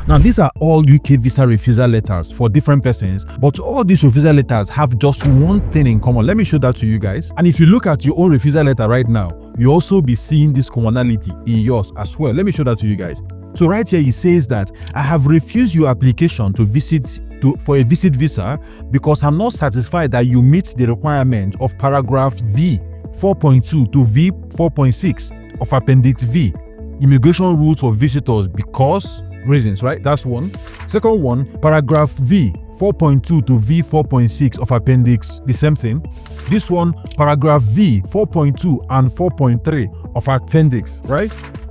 Now, these are all UK visa refusal letters for different persons, but all these refusal letters have just one thing in common. Let me show that to you guys. And if you look at your own refusal letter right now, you also be seeing this commonality in yours as well. Let me show that to you guys. So right here, it says that I have refused your application for a visit visa because I'm not satisfied that you meet the requirement of paragraph V 4.2 to V 4.6 of Appendix V, immigration rules for visitors because reasons, right? That's one. Second one, paragraph V 4.2 to V 4.6 of Appendix, the same thing. This one, paragraph V 4.2 and 4.3 of Appendix, right?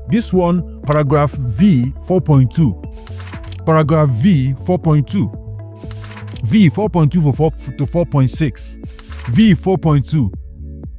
This one, paragraph V 4.2, paragraph V 4.2, V 4.2 to 4.6, V 4.2.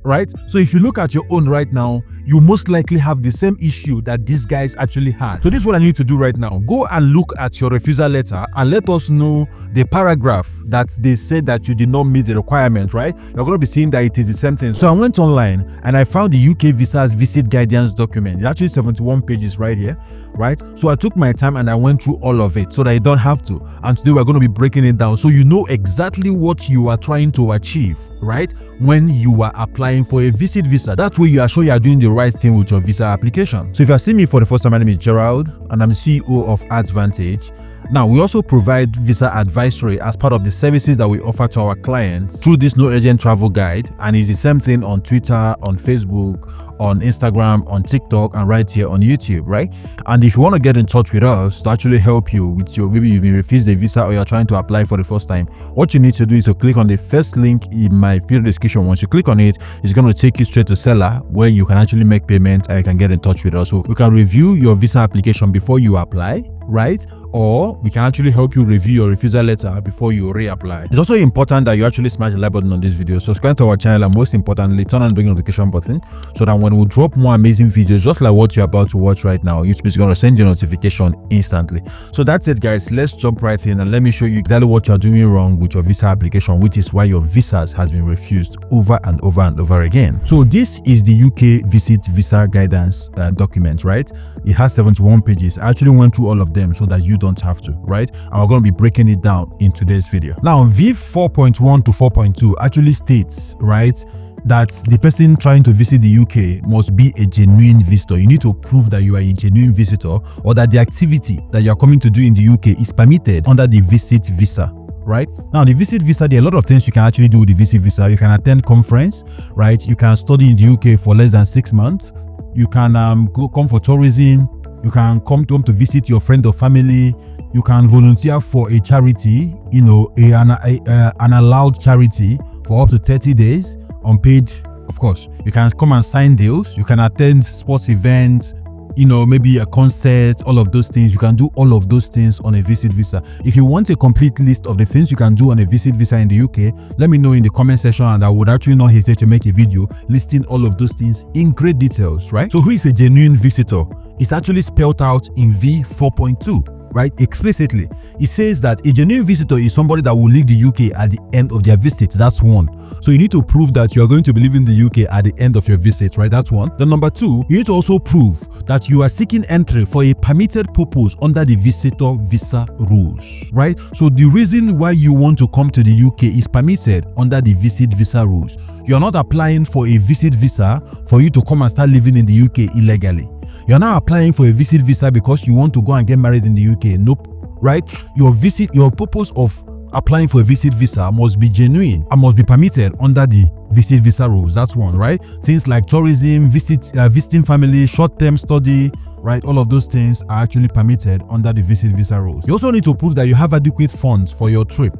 Right? So if you look at your own right now, you most likely have the same issue that these guys actually had. So this is what I need to do right now. Go and look at your refusal letter and let us know the paragraph that they said that you did not meet the requirement, right? You're going to be seeing that it is the same thing. So I went online and I found the UK Visas Visit Guidance document. It's actually 71 pages right here, right? So I took my time and I went through all of it so that you don't have to. And today we're going to be breaking it down so you know exactly what you are trying to achieve, right? When you are applying for a visit visa. That way you are sure you are doing the right thing with your visa application. So if you are seeing me for the first time, my name is Gerald and I'm CEO of Advantage. Now, we also provide visa advisory as part of the services that we offer to our clients through this No Agent Travel Guide, and it's the same thing on Twitter, on Facebook, on Instagram, on TikTok, and right here on YouTube, right? And if you want to get in touch with us to actually help you with your, maybe you've been refused the visa or you're trying to apply for the first time, what you need to do is to click on the first link in my video description. Once you click on it, it's going to take you straight to Seller, where you can actually make payment and you can get in touch with us. So we can review your visa application before you apply, right? Or we can actually help you review your refusal letter before you reapply. It's also important that you actually smash the like button on this video, subscribe to our channel, and most importantly, turn on the notification button so that when we drop more amazing videos just like what you're about to watch right now, YouTube is going to send you a notification instantly. So that's it, guys. Let's jump right in and let me show you exactly what you're doing wrong with your visa application, which is why your visas has been refused over and over and over again. So this is the UK Visit Visa Guidance document, right? It has 71 pages. I actually went through all of them so that you don't have to, right? And we're going to be breaking it down in today's video. Now, V 4.1 to 4.2 actually states, right, that the person trying to visit the UK must be a genuine visitor. You need to prove that you are a genuine visitor or that the activity that you're coming to do in the UK is permitted under the visit visa. Right now, the visit visa, there are a lot of things you can actually do with the visit visa. You can attend conference, right? You can study in the UK for less than 6 months. You can come for tourism. You can come to visit your friend or family. You can volunteer for a charity, you know, an allowed charity for up to 30 days, unpaid, of course. You can come and sign deals. You can attend sports events, you know, maybe a concert, all of those things. You can do all of those things on a visit visa. If you want a complete list of the things you can do on a visit visa in the UK, let me know in the comment section and I would actually not hesitate to make a video listing all of those things in great details, right? So who is a genuine visitor? It's actually spelled out in V 4.2. Right, explicitly. It says that a genuine visitor is somebody that will leave the UK at the end of their visit. That's one. So you need to prove that you are going to be leaving the UK at the end of your visit, right? That's one. Then number two, you need to also prove that you are seeking entry for a permitted purpose under the visitor visa rules, right? So the reason why you want to come to the UK is permitted under the visit visa rules. You're not applying for a visit visa for you to come and start living in the UK illegally. You're not applying for a visit visa because you want to go and get married in the UK. Nope. Right? Your purpose of applying for a visit visa must be genuine and must be permitted under the visit visa rules. That's one, right? Things like tourism, visiting family, short-term study, right? All of those things are actually permitted under the visit visa rules. You also need to prove that you have adequate funds for your trip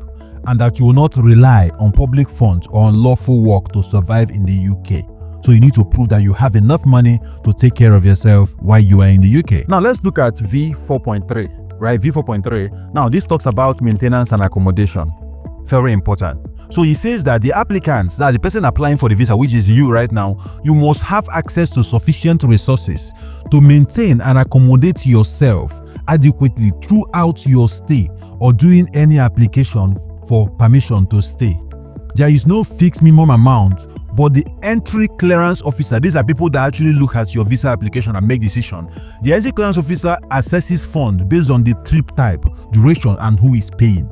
and that you will not rely on public funds or unlawful work to survive in the UK. So you need to prove that you have enough money to take care of yourself while you are in the UK. Now let's look at V 4.3, right? V 4.3. Now this talks about maintenance and accommodation. Very important. So he says that the applicants, that the person applying for the visa, which is you right now, you must have access to sufficient resources to maintain and accommodate yourself adequately throughout your stay or during any application for permission to stay. There is no fixed minimum amount But the entry clearance officer, these are people that actually look at your visa application and make decision. The entry clearance officer assesses fund based on the trip type, duration, and who is paying.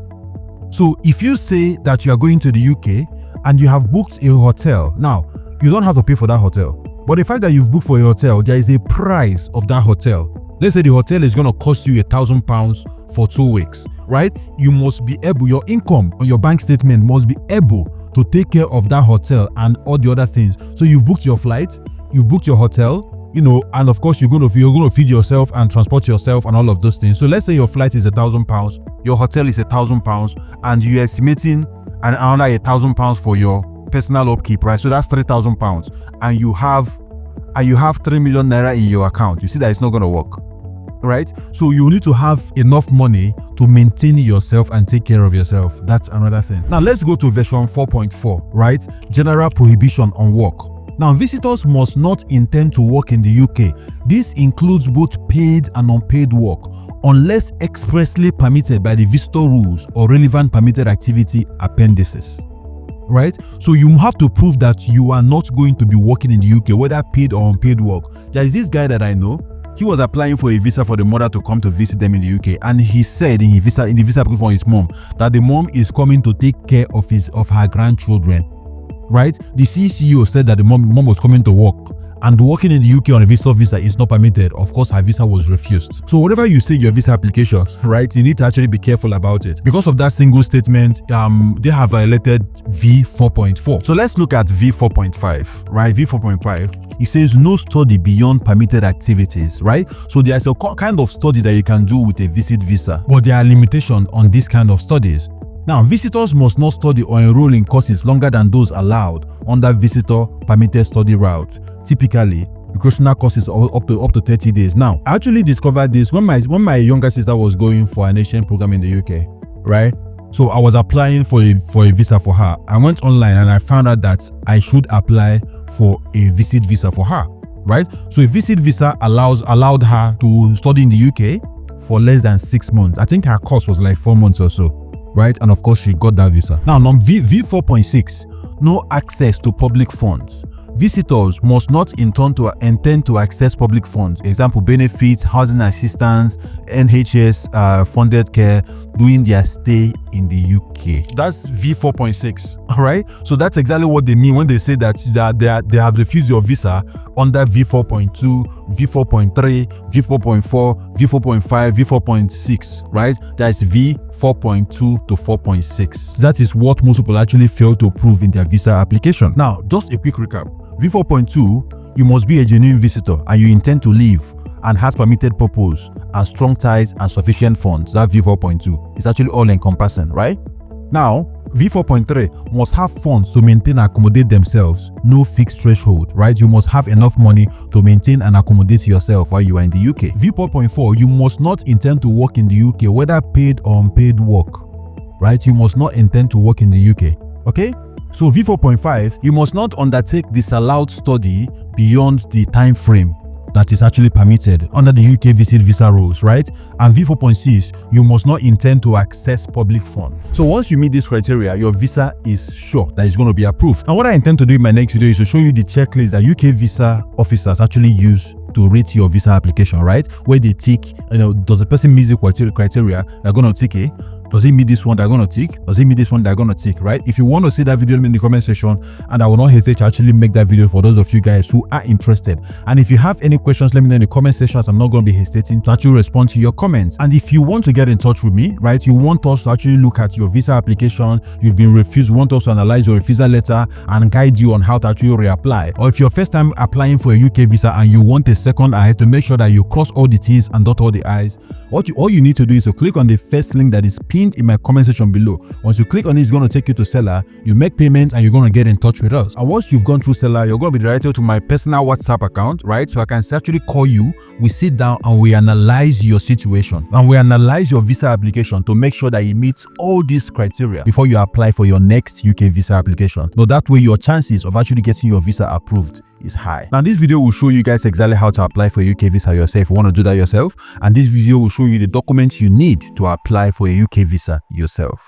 So if you say that you are going to the UK and you have booked a hotel, now you don't have to pay for that hotel. But the fact that you've booked for a hotel, there is a price of that hotel. Let's say the hotel is going to cost you £1,000 for 2 weeks, right? You must be able, your income on your bank statement must be able to take care of that hotel and all the other things. So you've booked your flight, you've booked your hotel, you know, and of course you're going to feed yourself and transport yourself and all of those things. So let's say your flight is £1,000, your hotel is £1,000, and you're estimating another £1,000 for your personal upkeep, right? So that's £3,000, and you have 3 million naira in your account. You see that it's not going to work, right? So you need to have enough money to maintain yourself and take care of yourself. That's another thing. Now let's go to version 4.4, right? General prohibition on work. Now, visitors must not intend to work in the UK. This includes both paid and unpaid work, unless expressly permitted by the visitor rules or relevant permitted activity appendices. Right? So you have to prove that you are not going to be working in the UK, whether paid or unpaid work. There is this guy that I know. He was applying for a visa for the mother to come to visit them in the UK, and he said in the visa application for his mom that the mom is coming to take care of her grandchildren. Right? The CEO said that the mom was coming to work, and working in the UK on a visitor visa is not permitted. Of course, her visa was refused. So whatever you say your visa application, right, you need to actually be careful about it. Because of that single statement, they have violated V4.4. So let's look at V4.5, right? V4.5, it says no study beyond permitted activities, right? So there's a kind of study that you can do with a visit visa, but there are limitations on this kind of studies. Now, visitors must not study or enroll in courses longer than those allowed under visitor permitted study route. Typically, recreational courses are up to 30 days. Now, I actually discovered this when my younger sister was going for an Asian program in the UK, right? So I was applying for a visa for her. I went online and I found out that I should apply for a visit visa for her, right? So a visit visa allowed her to study in the UK for less than 6 months. I think her course was like 4 months or so, right? And of course, she got that visa. Now, on V4.6, no access to public funds. Visitors must not intend to access public funds, example benefits, housing assistance, NHS funded care, during their stay in the UK. That's V4.6, all right? So that's exactly what they mean when they say that they have refused your visa under V4.2, V4.3, V4.4, V4.5, V4.6, right? That's V4.2 to 4.6. That is what most people actually fail to prove in their visa application. Now, just a quick recap. V4.2, you must be a genuine visitor and you intend to live and has permitted purpose and strong ties and sufficient funds. That V4.2 is actually all encompassing, right? Now, V4.3 must have funds to maintain and accommodate themselves. No fixed threshold, right? You must have enough money to maintain and accommodate yourself while you are in the UK. V4.4, you must not intend to work in the UK, whether paid or unpaid work, right? You must not intend to work in the UK, okay? So V4.5, you must not undertake disallowed study beyond the time frame that is actually permitted under the UK visit visa rules, right? And V4.6, you must not intend to access public funds. So once you meet this criteria, your visa is sure that it's going to be approved. And what I intend to do in my next video is to show you the checklist that UK visa officers actually use to rate your visa application, right? Where they tick, does the person meet the criteria, they're going to tick it. Does it meet this one they're going to tick? Does it meet this one they're going to tick, right? If you want to see that video, in the comment section, and I will not hesitate to actually make that video for those of you guys who are interested. And if you have any questions, let me know in the comment section. I'm not going to be hesitating to actually respond to your comments. And if you want to get in touch with me, right, you want us to actually look at your visa application, you've been refused, want us to analyze your refusal letter and guide you on how to actually reapply. Or if you're first time applying for a UK visa and you want a second eye to make sure that you cross all the T's and dot all the I's, all you need to do is to click on the first link that is pinned in my comment section below. Once you click on it, it's going to take you to Seller. You make payment and you're going to get in touch with us. And once you've gone through Seller, you're going to be directed to my personal WhatsApp account, right? So I can actually call you. We sit down and we analyze your situation and we analyze your visa application to make sure that it meets all these criteria before you apply for your next UK visa application. Now that way your chances of actually getting your visa approved is high. Now this video will show you guys exactly how to apply for a UK visa yourself if you want to do that yourself, and this video will show you the documents you need to apply for a UK visa yourself.